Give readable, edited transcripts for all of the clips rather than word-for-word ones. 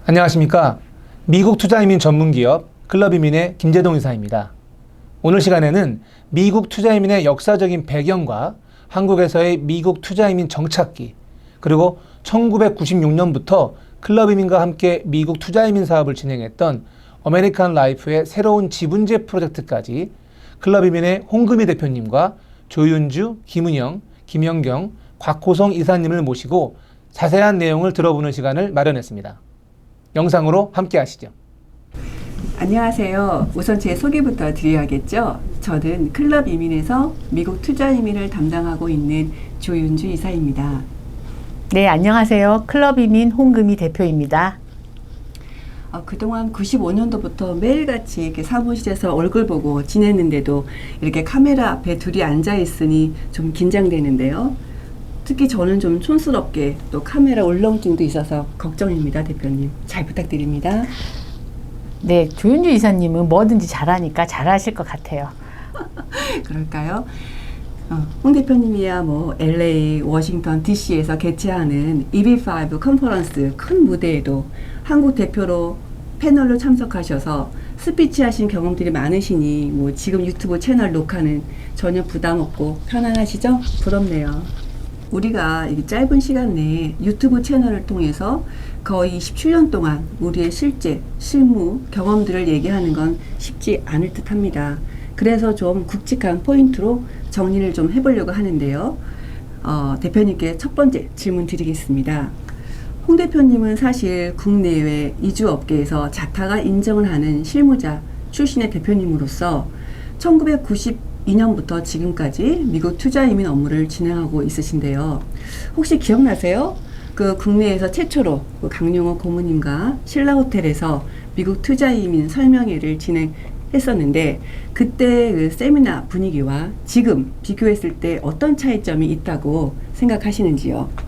안녕하십니까. 미국 투자이민 전문기업 클럽이민의 김재동 이사입니다. 오늘 시간에는 미국 투자이민의 역사적인 배경과 한국에서의 미국 투자이민 정착기, 그리고 1996년부터 클럽이민과 함께 미국 투자이민 사업을 진행했던 아메리칸 라이프의 새로운 지분제 프로젝트까지 클럽이민의 홍금희 대표님과 조윤주, 김은영, 김영경, 곽호성 이사님을 모시고 자세한 내용을 들어보는 시간을 마련했습니다. 영상으로 함께 하시죠. 안녕하세요. 우선 제 소개부터 드려야겠죠. 저는 클럽 이민에서 미국 투자 이민을 담당하고 있는 조윤주 이사입니다. 네, 안녕하세요. 클럽 이민 홍금희 대표입니다. 그동안 95년도부터 매일같이 이렇게 사무실에서 얼굴 보고 지냈는데도 이렇게 카메라 앞에 둘이 앉아 있으니 좀 긴장되는데요. 특히 저는 좀 촌스럽게 또 카메라 울렁증도 있어서 걱정입니다, 대표님. 잘 부탁드립니다. 네, 조윤주 이사님은 뭐든지 잘하니까 잘하실 것 같아요. 그럴까요? 홍 대표님이야 뭐 LA, 워싱턴 DC에서 개최하는 EB5 컨퍼런스 큰 무대에도 한국 대표로 패널로 참석하셔서 스피치 하신 경험들이 많으시니 뭐 지금 유튜브 채널 녹화는 전혀 부담 없고 편안하시죠? 부럽네요. 우리가 이 짧은 시간 내에 유튜브 채널을 통해서 거의 17년 동안 우리의 실제, 실무, 경험들을 얘기하는 건 쉽지 않을 듯 합니다. 그래서 좀 굵직한 포인트로 정리를 좀 해보려고 하는데요. 대표님께 첫 번째 질문 드리겠습니다. 홍 대표님은 사실 국내외 이주업계에서 자타가 인정을 하는 실무자 출신의 대표님으로서 1992년부터 지금까지 미국 투자 이민 업무를 진행하고 있으신데요. 혹시 기억나세요? 그 국내에서 최초로 그 강용호 고모님과 신라호텔에서 미국 투자 이민 설명회를 진행했었는데 그때 그 세미나 분위기와 지금 비교했을 때 어떤 차이점이 있다고 생각하시는지요?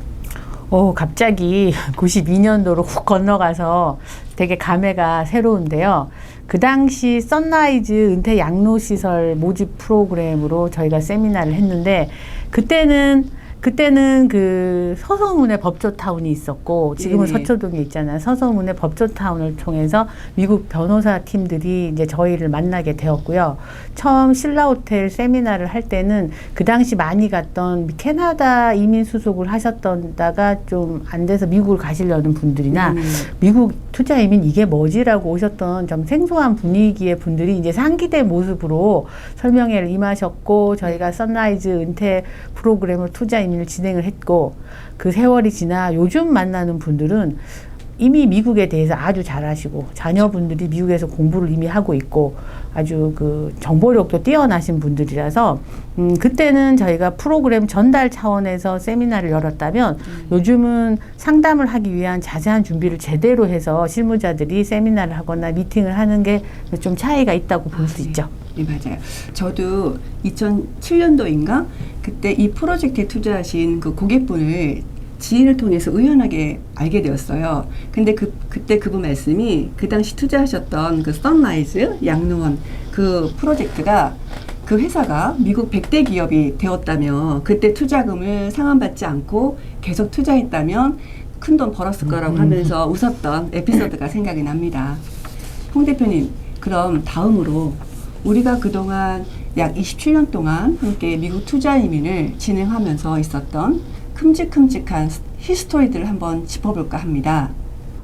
갑자기 92년도로 훅 건너가서 되게 감회가 새로운데요. 그 당시 선라이즈 은퇴 양로시설 모집 프로그램으로 저희가 세미나를 했는데 그때는 그 서서문의 법조타운이 있었고 지금은 네네. 서초동에 있잖아요. 서서문의 법조타운을 통해서 미국 변호사 팀들이 이제 저희를 만나게 되었고요. 처음 신라호텔 세미나를 할 때는 그 당시 많이 갔던 캐나다 이민 수속을 하셨다가 좀 안 돼서 미국을 가시려는 분들이나 미국 투자 이민 이게 뭐지라고 오셨던 좀 생소한 분위기의 분들이 이제 상기된 모습으로 설명회를 임하셨고 저희가 선라이즈 은퇴 프로그램을 투자 이민을 진행을 했고 그 세월이 지나 요즘 만나는 분들은 이미 미국에 대해서 아주 잘 아시고 자녀분들이 미국에서 공부를 이미 하고 있고 아주 그 정보력도 뛰어나신 분들이라서 그때는 저희가 프로그램 전달 차원에서 세미나를 열었다면 요즘은 상담을 하기 위한 자세한 준비를 제대로 해서 실무자들이 세미나를 하거나 미팅을 하는 게 좀 차이가 있다고 볼 수 있죠. 네, 맞아요. 저도 2007년도인가 그때 이 프로젝트에 투자하신 그 고객분을 지인을 통해서 우연하게 알게 되었어요. 근데 그때 그분 말씀이 그 당시 투자하셨던 그 선라이즈 양로원 그 프로젝트가 그 회사가 미국 100대 기업이 되었다며 그때 투자금을 상환받지 않고 계속 투자했다면 큰 돈 벌었을 거라고 하면서 웃었던 에피소드가 생각이 납니다. 홍 대표님, 그럼 다음으로 우리가 그동안 약 27년 동안 함께 미국 투자 이민을 진행하면서 있었던 큼직큼직한 히스토리들을 한번 짚어볼까 합니다.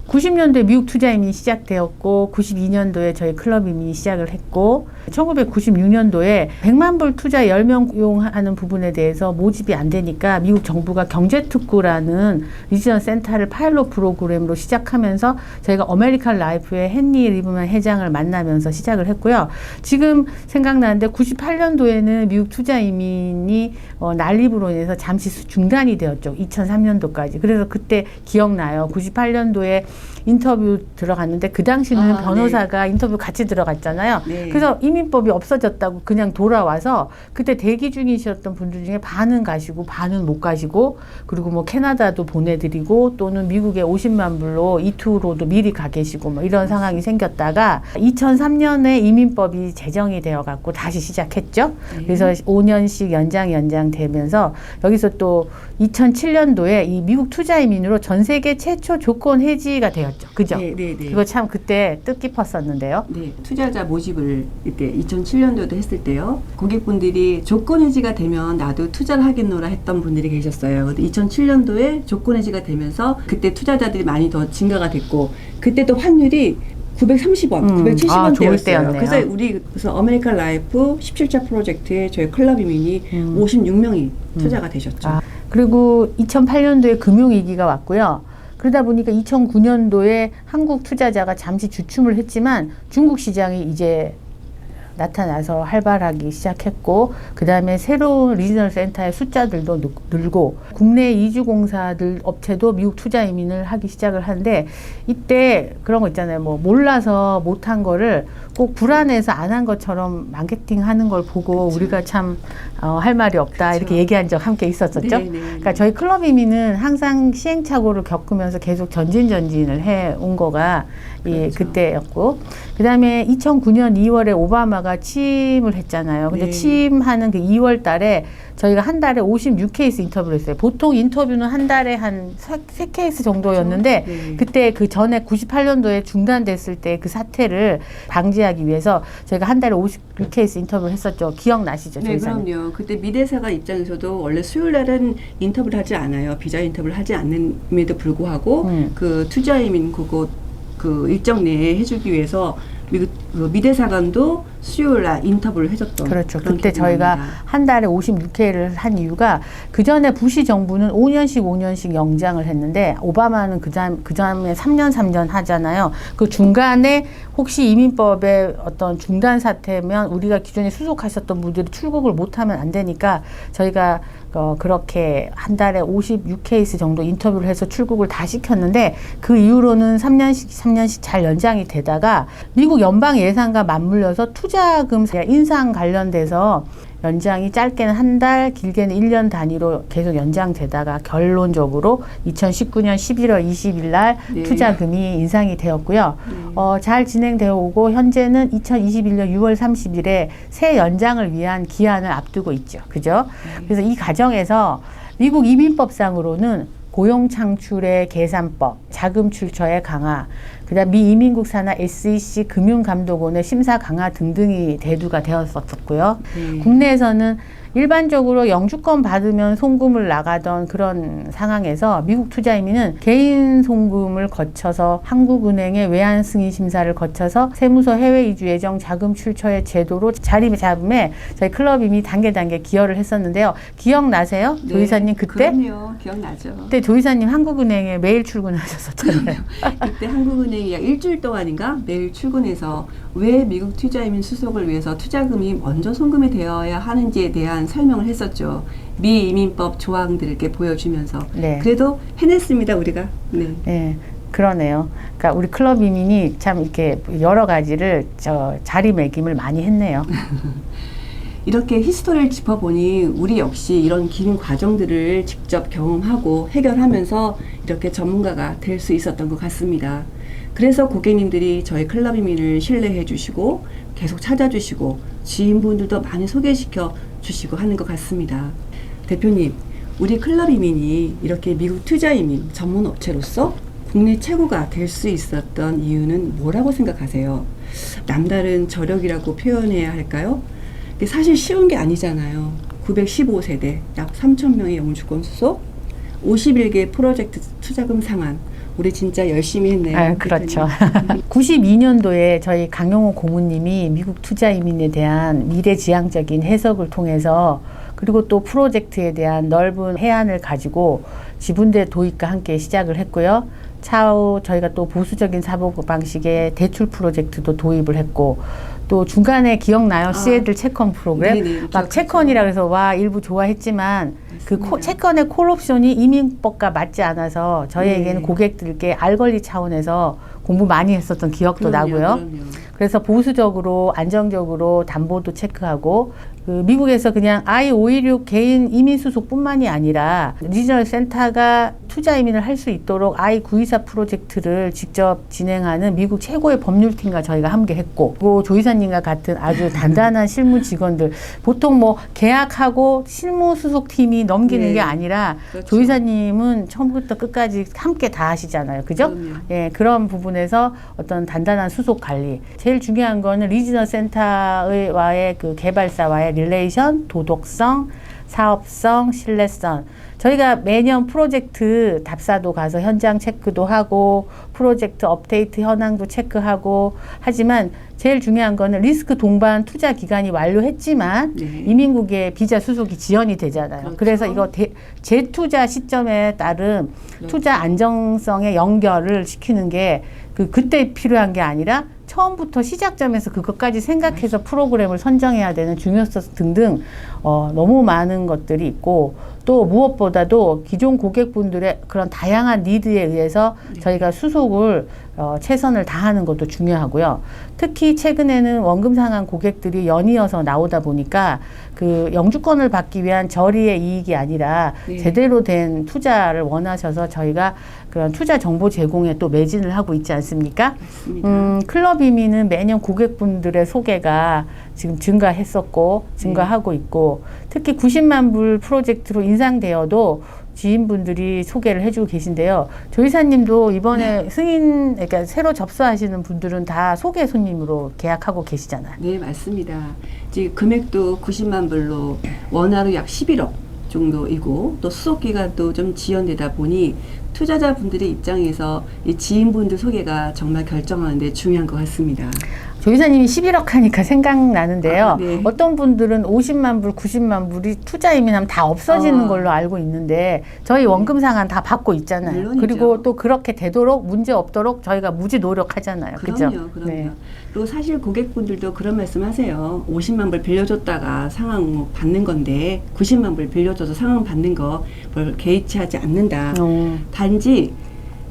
90년도에 미국 투자 이민이 시작되었고 92년도에 저희 클럽 이민이 시작을 했고 1996년도에 100만 불 투자 10명 이용하는 부분에 대해서 모집이 안 되니까 미국 정부가 경제특구라는 리지널 센터를 파일럿 프로그램으로 시작하면서 저희가 아메리칸 라이프의 헨리 리브만 회장을 만나면서 시작을 했고요. 지금 생각나는데 98년도에는 미국 투자 이민이 난립으로 인해서 잠시 중단이 되었죠. 2003년도까지. 그래서 그때 기억나요. 98년도에 인터뷰 들어갔는데 그 당시는 변호사가 네. 인터뷰 같이 들어갔잖아요. 네. 그래서 이민법이 없어졌다고 그냥 돌아와서 그때 대기 중이셨던 분들 중에 반은 가시고 반은 못 가시고 그리고 뭐 캐나다도 보내드리고 또는 미국에 50만 불로 이투로도 미리 가 계시고 뭐 이런 상황이 생겼다가 2003년에 이민법이 제정이 되어 갖고 다시 시작했죠. 그래서 5년씩 연장되면서 여기서 또 2007년도에 이 미국 투자 이민으로 전 세계 최초 조건 해지가 되었죠. 있었죠. 그죠? 네, 네, 네. 그거 참 그때 뜻깊었었는데요. 네, 투자자 모집을 이때 2007년도에도 했을 때요. 고객분들이 조건 해지가 되면 나도 투자를 하겠노라 했던 분들이 계셨어요. 근데 2007년도에 조건 해지가 되면서 그때 투자자들이 많이 더 증가가 됐고 그때 또 환율이 930원, 970원대였어요. 좋을 때였네요. 그래서 어메리칸 라이프 17차 프로젝트에 저희 클럽이민이 56명이 투자가 되셨죠. 그리고 2008년도에 금융위기가 왔고요. 그러다 보니까 2009년도에 한국 투자자가 잠시 주춤을 했지만 중국 시장이 이제 나타나서 활발하기 시작했고 그 다음에 새로운 리지널 센터의 숫자들도 늘고 국내 이주공사들 업체도 미국 투자 이민을 하기 시작을 하는데 이때 그런 거 있잖아요. 뭐 몰라서 못한 거를 꼭 불안해서 안 한 것처럼 마케팅하는 걸 보고 그쵸. 우리가 참 할 말이 없다 그쵸. 이렇게 얘기한 적 함께 있었었죠. 네, 네, 그러니까 저희 클럽 이민은 항상 시행착오를 겪으면서 계속 전진을 해온 거가 예, 그렇죠. 그때였고 그 다음에 2009년 2월에 오바마가 취임을 했잖아요. 근데 네. 취임하는 그 2월 달에 저희가 한 달에 56케이스 인터뷰를 했어요. 보통 인터뷰는 한 달에 한 3케이스 정도였는데 네. 그때 그 전에 98년도에 중단됐을 때 그 사태를 방지하기 위해서 저희가 한 달에 56케이스 인터뷰를 했었죠. 기억나시죠? 네, 저희 사님? 그럼요. 그때 미대사관 입장에서도 원래 수요일 날은 인터뷰를 하지 않아요. 비자 인터뷰를 하지 않음에도 불구하고 그 투자이민 그곳 그 일정 내에 해주기 위해서 그 미대사관도 수요일 날 인터뷰를 해줬던 그렇죠. 그런 그때 기억이 저희가 납니다. 한 달에 56회를 한 이유가 그 전에 부시 정부는 5년씩 연장을 했는데 오바마는 그 다음에 3년 하잖아요. 그 중간에 혹시 이민법의 어떤 중단 사태면 우리가 기존에 수속하셨던 분들이 출국을 못하면 안 되니까 저희가 그렇게 한 달에 56케이스 정도 인터뷰를 해서 출국을 다 시켰는데 그 이후로는 3년씩 잘 연장이 되다가 미국 연방 예산과 맞물려서 투자금 인상 관련돼서 연장이 짧게는 한 달, 길게는 1년 단위로 계속 연장되다가 결론적으로 2019년 11월 20일 날 네. 투자금이 인상이 되었고요. 잘 진행되어 오고 현재는 2021년 6월 30일에 새 연장을 위한 기한을 앞두고 있죠. 그죠? 그래서 이 과정에서 미국 이민법상으로는 고용 창출의 계산법, 자금 출처의 강화, 그다음 미 이민국 산하 SEC 금융감독원의 심사 강화 등등이 대두가 되었었고요. 국내에서는 일반적으로 영주권 받으면 송금을 나가던 그런 상황에서 미국 투자이민은 개인 송금을 거쳐서 한국은행의 외환 승인 심사를 거쳐서 세무서 해외 이주 예정 자금 출처의 제도로 자리 잡음에 저희 클럽 이미 단계 기여를 했었는데요. 기억나세요? 네, 조이사님 그때? 그럼요. 기억나죠. 그때 조이사님 한국은행에 매일 출근하셨었잖아요. 그때 한국은행이 약 일주일 동안인가 매일 출근해서 왜 미국 투자이민 수속을 위해서 투자금이 먼저 송금이 되어야 하는지에 대한 설명을 했었죠. 미 이민법 조항들을 이렇게 보여주면서. 네. 그래도 해냈습니다, 우리가. 네. 네, 그러네요. 그러니까 우리 클럽 이민이 참 이렇게 여러 가지를 자리매김을 많이 했네요. 이렇게 히스토리를 짚어보니 우리 역시 이런 긴 과정들을 직접 경험하고 해결하면서 이렇게 전문가가 될 수 있었던 것 같습니다. 그래서 고객님들이 저희 클럽 이민을 신뢰해 주시고 계속 찾아주시고 지인분들도 많이 소개시켜 주시고 하는 것 같습니다. 대표님, 우리 클럽 이민이 이렇게 미국 투자 이민 전문 업체로서 국내 최고가 될 수 있었던 이유는 뭐라고 생각하세요? 남다른 저력이라고 표현해야 할까요? 근데 사실 쉬운 게 아니잖아요. 915세대, 약 3,000명의 영주권 수속, 51개 프로젝트 투자금 상환. 우리 진짜 열심히 했네요. 그렇죠. 92년도에 저희 강용호 고문님이 미국 투자 이민에 대한 미래지향적인 해석을 통해서 그리고 또 프로젝트에 대한 넓은 해안을 가지고 지분대 도입과 함께 시작을 했고요. 차후 저희가 또 보수적인 사고 방식의 대출 프로젝트도 도입을 했고 또 중간에 기억나요? 시애틀 채권 프로그램? 네네, 막 기억하죠. 채권이라 그래서 와 일부 좋아했지만 그 채권의 콜옵션이 이민법과 맞지 않아서 저희에게는 네. 고객들께 알 권리 차원에서 공부 많이 했었던 기억도 나고요. 그럼요. 그래서 보수적으로 안정적으로 담보도 체크하고 그 미국에서 그냥 I-516 개인 이민 수속뿐만이 아니라 리저널 센터가 투자 이민을 할 수 있도록 I-924 프로젝트를 직접 진행하는 미국 최고의 법률팀과 저희가 함께 했고, 그 조이사님과 같은 아주 단단한 실무 직원들, 보통 뭐 계약하고 실무 수속팀이 넘기는 네. 게 아니라 그렇죠. 조이사님은 처음부터 끝까지 함께 다 하시잖아요. 그죠? 그럼요. 예, 그런 부분에서 어떤 단단한 수속 관리. 제일 중요한 거는 리지널 센터와의 그 개발사와의 릴레이션, 도덕성, 사업성, 신뢰성. 저희가 매년 프로젝트 답사도 가서 현장 체크도 하고 프로젝트 업데이트 현황도 체크하고 하지만 제일 중요한 거는 리스크 동반 투자 기간이 완료했지만 네. 이민국의 비자 수속이 지연이 되잖아요. 그렇죠. 그래서 이거 재투자 시점에 따른 그렇죠. 투자 안정성의 연결을 시키는 게 그때 필요한 게 아니라 처음부터 시작점에서 그것까지 생각해서 프로그램을 선정해야 되는 중요성 등등 너무 많은 것들이 있고 또 무엇보다도 기존 고객분들의 그런 다양한 니드에 의해서 저희가 수속을 최선을 다하는 것도 중요하고요. 특히 최근에는 원금 상환 고객들이 연이어서 나오다 보니까 그 영주권을 받기 위한 저리의 이익이 아니라 네. 제대로 된 투자를 원하셔서 저희가 그런 투자 정보 제공에 또 매진을 하고 있지 않습니까? 맞습니다. 클럽 이민은 매년 고객분들의 소개가 지금 증가했었고 증가하고 있고 특히 90만 불 프로젝트로 인상되어도 지인분들이 소개를 해주고 계신데요. 조이사님도 이번에 승인, 그러니까 새로 접수하시는 분들은 다 소개 손님으로 계약하고 계시잖아요. 네, 맞습니다. 지금 금액도 90만 불로 원화로 약 11억 정도이고 또 수속 기간도 좀 지연되다 보니 투자자분들의 입장에서 이 지인분들 소개가 정말 결정하는데 중요한 것 같습니다. 조이사님이 11억 하니까 생각나는데요. 아, 네. 어떤 분들은 50만 불, 90만 불이 투자 이민하면 다 없어지는 걸로 알고 있는데 저희 원금 상환 다 받고 있잖아요. 물론이죠. 그리고 또 그렇게 되도록 문제 없도록 저희가 무지 노력하잖아요. 그죠? 그럼요. 네. 그리고 사실 고객분들도 그런 말씀하세요. 50만 불 빌려줬다가 상환 뭐 받는 건데 90만 불 빌려줘서 상환 받는 거 뭘 개의치 하지 않는다. 단지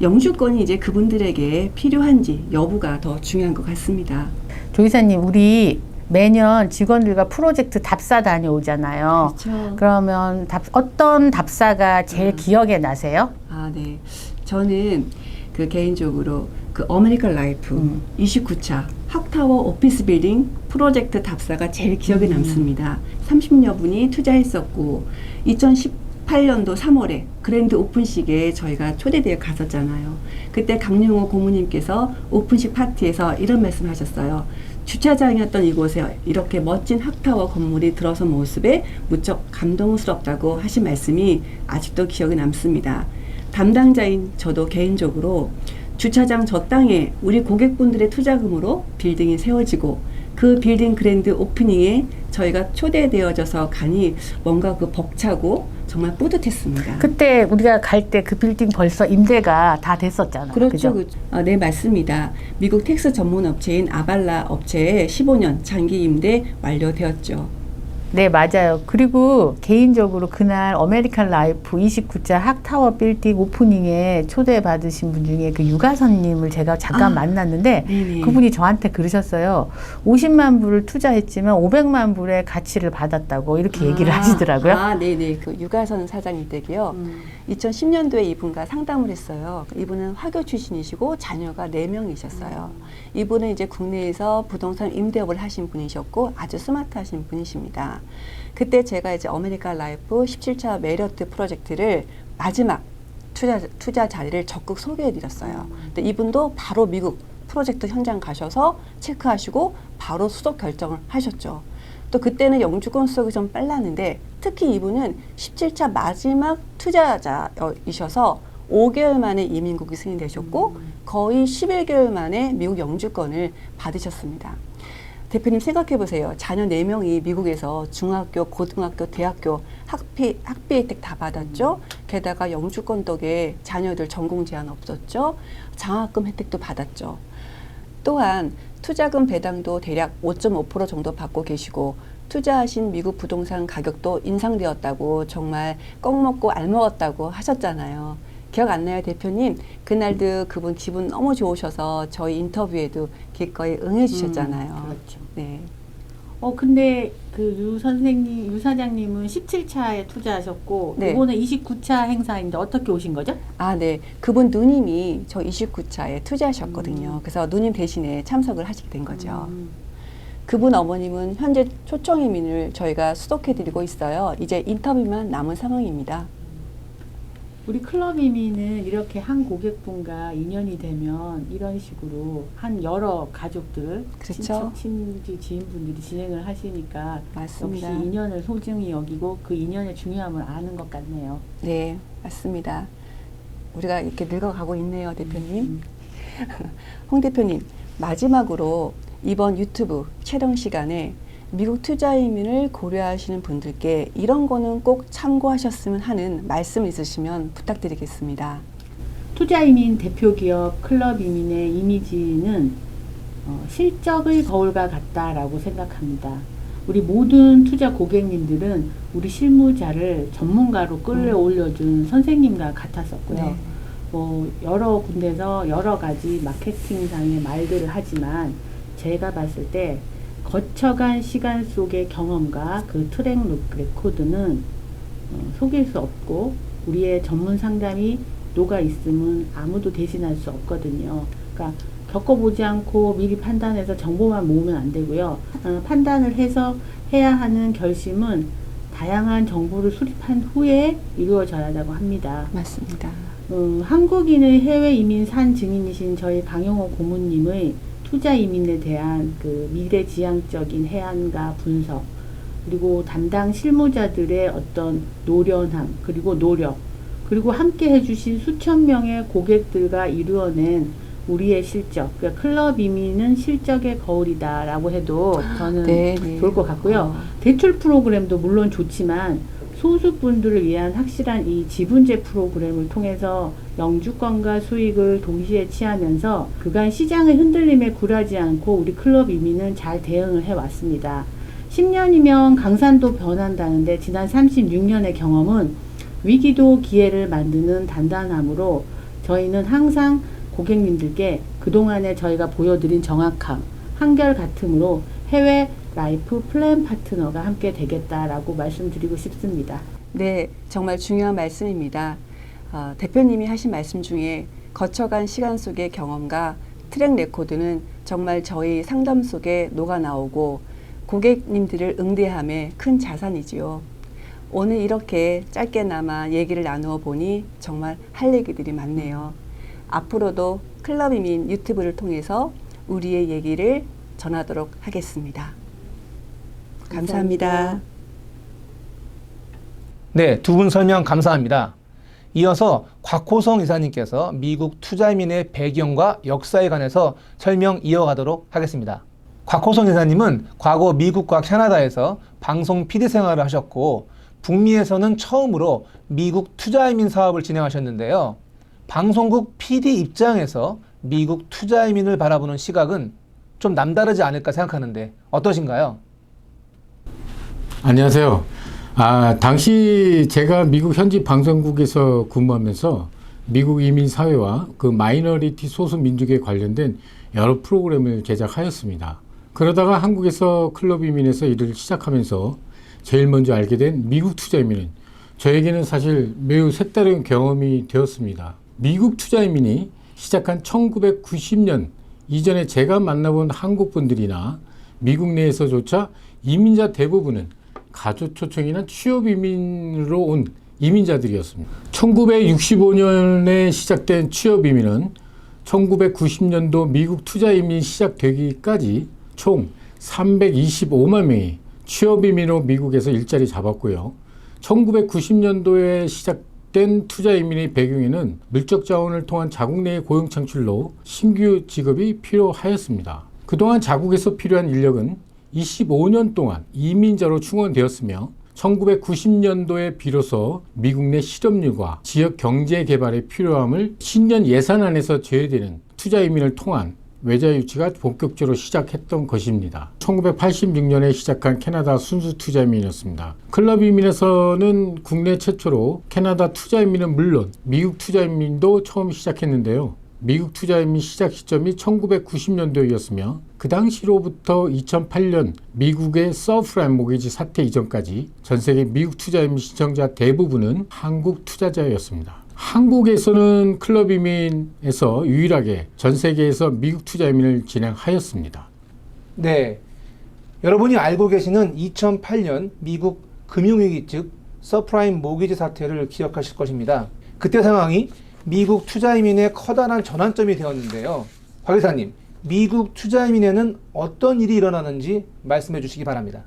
영주권이 이제 그분들에게 필요한지 여부가 더 중요한 것 같습니다. 조이사님, 우리 매년 직원들과 프로젝트 답사 다녀오잖아요. 그렇죠. 그러면 어떤 답사가 제일 기억에 나세요? 아, 네. 저는 그 개인적으로 그 어메리칸 라이프 29차 학타워 오피스 빌딩 프로젝트 답사가 제일 기억에 남습니다. 30여 분이 투자했었고 2018년도 3월에 그랜드 오픈식에 저희가 초대되어 갔었잖아요. 그때 강용호 고모님께서 오픈식 파티에서 이런 말씀 하셨어요. 주차장이었던 이곳에 이렇게 멋진 학타워 건물이 들어선 모습에 무척 감동스럽다고 하신 말씀이 아직도 기억에 남습니다. 담당자인 저도 개인적으로 주차장 저 땅에 우리 고객분들의 투자금으로 빌딩이 세워지고 그 빌딩 그랜드 오프닝에 저희가 초대되어져서 가니 뭔가 그 벅차고 정말 뿌듯했습니다. 그때 우리가 갈 때 그 빌딩 벌써 임대가 다 됐었잖아요. 그렇죠. 그죠? 네, 맞습니다. 미국 텍스 전문 업체인 아발라 업체에 15년 장기 임대 완료되었죠. 네, 맞아요. 그리고 개인적으로 그날 어메리칸 라이프 29차 학타워 빌딩 오프닝에 초대받으신 분 중에 그 유가선님을 제가 잠깐 만났는데 네네. 그분이 저한테 그러셨어요. 50만 불을 투자했지만 500만 불의 가치를 받았다고 이렇게 얘기를 하시더라고요. 아, 네네. 그 유가선 사장님 댁이요. 2010년도에 이분과 상담을 했어요. 이분은 화교 출신이시고 자녀가 4명이셨어요. 이분은 이제 국내에서 부동산 임대업을 하신 분이셨고 아주 스마트하신 분이십니다. 그때 제가 이제 어메리칸 라이프 17차 메리어트 프로젝트를 마지막 투자 자리를 적극 소개해 드렸어요. 근데 이분도 바로 미국 프로젝트 현장 가셔서 체크하시고 바로 수속 결정을 하셨죠. 또 그때는 영주권 수속이 좀 빨랐는데 특히 이분은 17차 마지막 투자자이셔서 5개월 만에 이민국이 승인되셨고 거의 11개월 만에 미국 영주권을 받으셨습니다. 대표님 생각해 보세요. 자녀 4명이 미국에서 중학교, 고등학교, 대학교 학비 혜택 다 받았죠. 게다가 영주권 덕에 자녀들 전공 제한 없었죠. 장학금 혜택도 받았죠. 또한 투자금 배당도 대략 5.5% 정도 받고 계시고 투자하신 미국 부동산 가격도 인상되었다고 정말 껌 먹고 알 먹었다고 하셨잖아요. 기억 안 나요, 대표님? 그날도 그분 기분 너무 좋으셔서 저희 인터뷰에도 기꺼이 응해 주셨잖아요. 그렇죠. 네. 근데 그 유 사장님은 17차에 투자하셨고, 네. 이거는 29차 행사인데 어떻게 오신 거죠? 아, 네. 그분 누님이 저 29차에 투자하셨거든요. 그래서 누님 대신에 참석을 하시게 된 거죠. 그분 어머님은 현재 초청 이민을 저희가 수속해드리고 있어요. 이제 인터뷰만 남은 상황입니다. 우리 클럽 이민은 이렇게 한 고객분과 인연이 되면 이런 식으로 한 여러 가족들, 그렇죠. 친척, 친지, 지인분들이 진행을 하시니까 맞습니다. 역시 인연을 소중히 여기고 그 인연의 중요함을 아는 것 같네요. 네, 맞습니다. 우리가 이렇게 늙어가고 있네요, 대표님. 홍 대표님, 마지막으로 이번 유튜브 촬영 시간에 미국 투자 이민을 고려하시는 분들께 이런 거는 꼭 참고하셨으면 하는 말씀 있으시면 부탁드리겠습니다. 투자 이민 대표 기업 클럽 이민의 이미지는 실적의 거울과 같다라고 생각합니다. 우리 모든 투자 고객님들은 우리 실무자를 전문가로 끌어올려준 선생님과 같았었고요. 네. 여러 군데서 여러 가지 마케팅상의 말들을 하지만 제가 봤을 때 거쳐간 시간 속의 경험과 그 트랙 레코드는 속일 수 없고 우리의 전문 상담이 녹아 있으면 아무도 대신할 수 없거든요. 그러니까 겪어보지 않고 미리 판단해서 정보만 모으면 안 되고요. 판단을 해서 해야 하는 결심은 다양한 정보를 수립한 후에 이루어져야 한다고 합니다. 맞습니다. 한국인의 해외 이민 산 증인이신 저희 강용호 고문님의 투자 이민에 대한 그 미래지향적인 해안과 분석, 그리고 담당 실무자들의 어떤 노련함, 그리고 노력, 그리고 함께 해주신 수천 명의 고객들과 이루어낸 우리의 실적, 그러니까 클럽 이민은 실적의 거울이다라고 해도 저는 네. 좋을 것 같고요. 대출 프로그램도 물론 좋지만 소수분들을 위한 확실한 이 지분제 프로그램을 통해서 영주권과 수익을 동시에 취하면서 그간 시장의 흔들림에 굴하지 않고 우리 클럽 이민은 잘 대응을 해왔습니다. 10년이면 강산도 변한다는데 지난 36년의 경험은 위기도 기회를 만드는 단단함으로 저희는 항상 고객님들께 그동안에 저희가 보여드린 정확함, 한결같음으로 해외 라이프 플랜 파트너가 함께 되겠다라고 말씀드리고 싶습니다. 네, 정말 중요한 말씀입니다. 대표님이 하신 말씀 중에 거쳐간 시간 속의 경험과 트랙 레코드는 정말 저희 상담 속에 녹아 나오고 고객님들을 응대함에 큰 자산이지요. 오늘 이렇게 짧게나마 얘기를 나누어 보니 정말 할 얘기들이 많네요. 앞으로도 클럽 이민 유튜브를 통해서 우리의 얘기를 전하도록 하겠습니다. 감사합니다. 네, 두 분 설명 감사합니다. 이어서 곽호성 이사님께서 미국 투자이민의 배경과 역사에 관해서 설명 이어가도록 하겠습니다. 곽호성 이사님은 과거 미국과 캐나다에서 방송 PD 생활을 하셨고 북미에서는 처음으로 미국 투자이민 사업을 진행하셨는데요. 방송국 PD 입장에서 미국 투자이민을 바라보는 시각은 좀 남다르지 않을까 생각하는데 어떠신가요? 안녕하세요. 당시 제가 미국 현지 방송국에서 근무하면서 미국 이민 사회와 그 마이너리티 소수 민족에 관련된 여러 프로그램을 제작하였습니다. 그러다가 한국에서 클럽 이민에서 일을 시작하면서 제일 먼저 알게 된 미국 투자 이민은 저에게는 사실 매우 색다른 경험이 되었습니다. 미국 투자 이민이 시작한 1990년 이전에 제가 만나본 한국 분들이나 미국 내에서조차 이민자 대부분은 가족 초청이나 취업 이민으로 온 이민자들이었습니다. 1965년에 시작된 취업 이민은 1990년도 미국 투자 이민이 시작되기까지 총 325만 명이 취업 이민으로 미국에서 일자리 잡았고요. 1990년도에 시작된 투자 이민의 배경에는 물적 자원을 통한 자국 내의 고용 창출로 신규 직업이 필요하였습니다. 그동안 자국에서 필요한 인력은 25년 동안 이민자로 충원되었으며 1990년도에 비로소 미국 내 실업률과 지역 경제 개발의 필요함을 신년 예산안에서 제외되는 투자 이민을 통한 외자 유치가 본격적으로 시작했던 것입니다. 1986년에 시작한 캐나다 순수 투자 이민이었습니다. 클럽 이민에서는 국내 최초로 캐나다 투자 이민은 물론 미국 투자 이민도 처음 시작했는데요. 미국 투자 이민 시작 시점이 1990년도였으며 그 당시로부터 2008년 미국의 서프라임 모기지 사태 이전까지 전 세계 미국 투자 이민 신청자 대부분은 한국 투자자였습니다. 한국에서는 클럽 이민에서 유일하게 전 세계에서 미국 투자 이민을 진행하였습니다. 네, 여러분이 알고 계시는 2008년 미국 금융위기 즉 서프라임 모기지 사태를 기억하실 것입니다. 그때 상황이 미국 투자이민의 커다란 전환점이 되었는데요. 박 기사님, 미국 투자이민에는 어떤 일이 일어나는지 말씀해 주시기 바랍니다.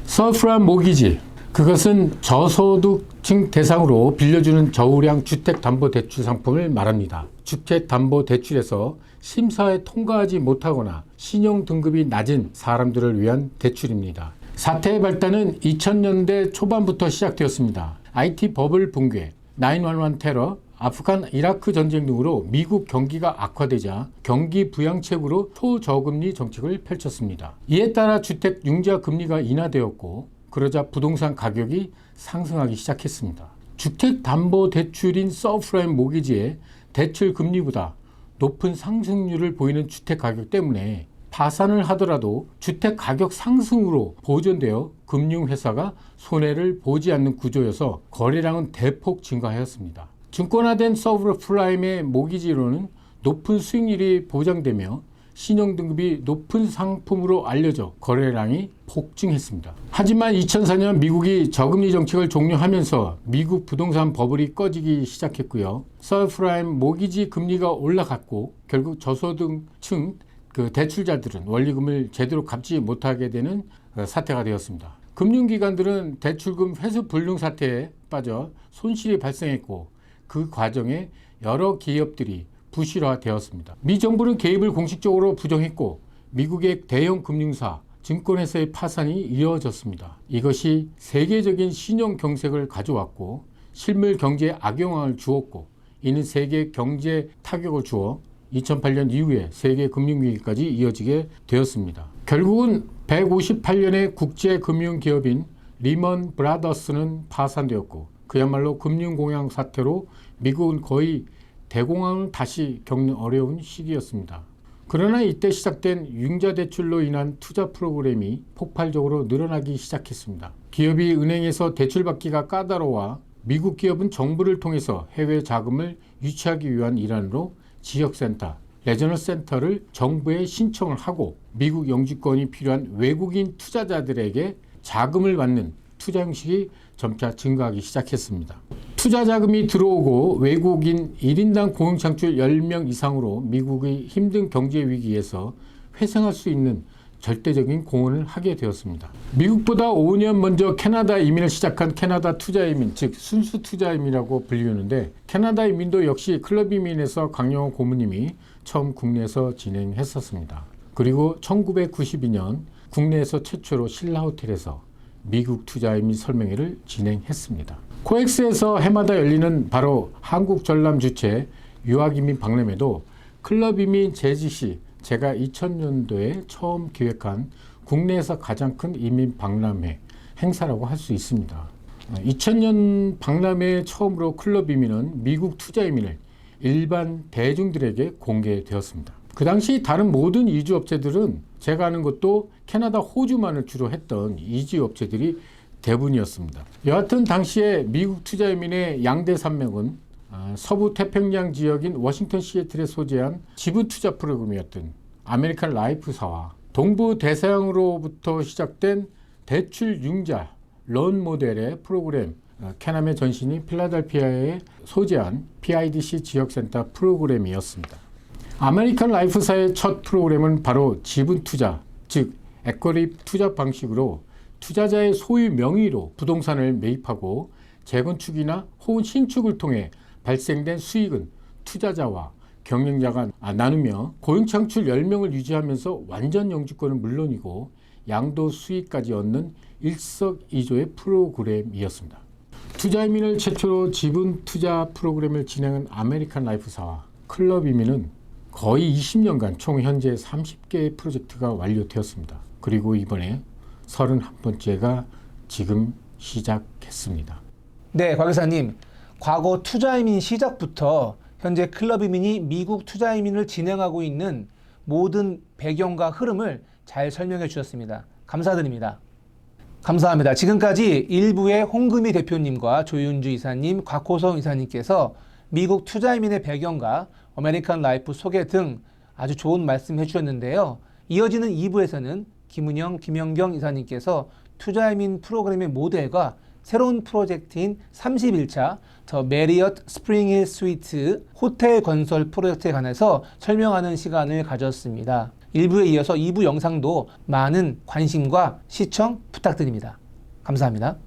서프라임 모기지, 그것은 저소득층 대상으로 빌려주는 저우량 주택담보대출 상품을 말합니다. 주택담보대출에서 심사에 통과하지 못하거나 신용등급이 낮은 사람들을 위한 대출입니다. 사태의 발단은 2000년대 초반부터 시작되었습니다. IT 버블 붕괴, 911 테러, 아프간 이라크 전쟁 등으로 미국 경기가 악화되자 경기 부양책으로 초저금리 정책을 펼쳤습니다. 이에 따라 주택 융자 금리가 인하되었고 그러자 부동산 가격이 상승하기 시작했습니다. 주택담보대출인 서프라임 모기지의 대출 금리보다 높은 상승률을 보이는 주택 가격 때문에 파산을 하더라도 주택 가격 상승으로 보존되어 금융회사가 손해를 보지 않는 구조여서 거래량은 대폭 증가하였습니다. 증권화된 서브프라임의 모기지로는 높은 수익률이 보장되며 신용등급이 높은 상품으로 알려져 거래량이 폭증했습니다. 하지만 2004년 미국이 저금리 정책을 종료하면서 미국 부동산 버블이 꺼지기 시작했고요. 서브프라임 모기지 금리가 올라갔고 결국 저소득층 대출자들은 원리금을 제대로 갚지 못하게 되는 사태가 되었습니다. 금융기관들은 대출금 회수 불능 사태에 빠져 손실이 발생했고 그 과정에 여러 기업들이 부실화되었습니다. 미 정부는 개입을 공식적으로 부정했고 미국의 대형 금융사, 증권회사의 파산이 이어졌습니다. 이것이 세계적인 신용 경색을 가져왔고 실물 경제에 악영향을 주었고 이는 세계 경제에 타격을 주어 2008년 이후에 세계 금융위기까지 이어지게 되었습니다. 결국은 158년의 국제금융기업인 리먼 브라더스는 파산되었고 그야말로 금융공황 사태로 미국은 거의 대공황을 다시 겪는 어려운 시기였습니다. 그러나 이때 시작된 융자대출로 인한 투자 프로그램이 폭발적으로 늘어나기 시작했습니다. 기업이 은행에서 대출받기가 까다로워 미국 기업은 정부를 통해서 해외 자금을 유치하기 위한 일환으로 지역센터, 레저널 센터를 정부에 신청을 하고 미국 영주권이 필요한 외국인 투자자들에게 자금을 받는 투자 형식이 점차 증가하기 시작했습니다. 투자 자금이 들어오고 외국인 1인당 고용창출 10명 이상으로 미국의 힘든 경제 위기에서 회생할 수 있는 절대적인 공헌을 하게 되었습니다. 미국보다 5년 먼저 캐나다 이민을 시작한 캐나다 투자 이민, 즉 순수 투자 이민이라고 불리우는데 캐나다 이민도 역시 클럽 이민에서 강영호 고문님이 처음 국내에서 진행했었습니다. 그리고 1992년 국내에서 최초로 신라호텔에서 미국 투자 이민 설명회를 진행했습니다. 코엑스에서 해마다 열리는 바로 한국 전람 주최 유학이민 박람회도 클럽 이민 제지 시 제가 2000년도에 처음 기획한 국내에서 가장 큰 이민 박람회 행사라고 할 수 있습니다. 2000년 박람회 처음으로 클럽 이민은 미국 투자 이민을 일반 대중들에게 공개되었습니다. 그 당시 다른 모든 이주업체들은 제가 아는 것도 캐나다, 호주만을 주로 했던 이주업체들이 대부분이었습니다. 여하튼 당시에 미국 투자 이민의 양대 산맥은 서부 태평양 지역인 워싱턴 시애틀에 소재한 지분 투자 프로그램이었던 아메리칸 라이프사와 동부 대서양으로부터 시작된 대출 융자 런 모델의 프로그램 캐남의 전신이 필라델피아에 소재한 PIDC 지역센터 프로그램이었습니다. 아메리칸 라이프사의 첫 프로그램은 바로 지분 투자, 즉 에쿼리 투자 방식으로 투자자의 소유 명의로 부동산을 매입하고 재건축이나 혹은 신축을 통해 발생된 수익은 투자자와 경영자가 나누며 고용창출 10명을 유지하면서 완전 영주권은 물론이고 양도 수익까지 얻는 일석이조의 프로그램이었습니다. 투자이민을 최초로 지분 투자 프로그램을 진행한 아메리칸 라이프사와 클럽 이민은 거의 20년간 총 현재 30개의 프로젝트가 완료되었습니다. 그리고 이번에 31번째가 지금 시작했습니다. 네, 곽 기사님. 과거 투자이민 시작부터 현재 클럽이민이 미국 투자 이민을 진행하고 있는 모든 배경과 흐름을 잘 설명해 주셨습니다. 감사드립니다. 감사합니다. 지금까지 일부의 홍금희 대표님과 조윤주 이사님, 곽호성 이사님께서 미국 투자 이민의 배경과 아메리칸 라이프 소개 등 아주 좋은 말씀 해주셨는데요. 이어지는 2부에서는 김은영, 김영경 이사님께서 투자 이민 프로그램의 모델과 새로운 프로젝트인 31차 더 메리엇 스프링힐 스위트 호텔 건설 프로젝트에 관해서 설명하는 시간을 가졌습니다. 1부에 이어서 2부 영상도 많은 관심과 시청 부탁드립니다. 감사합니다.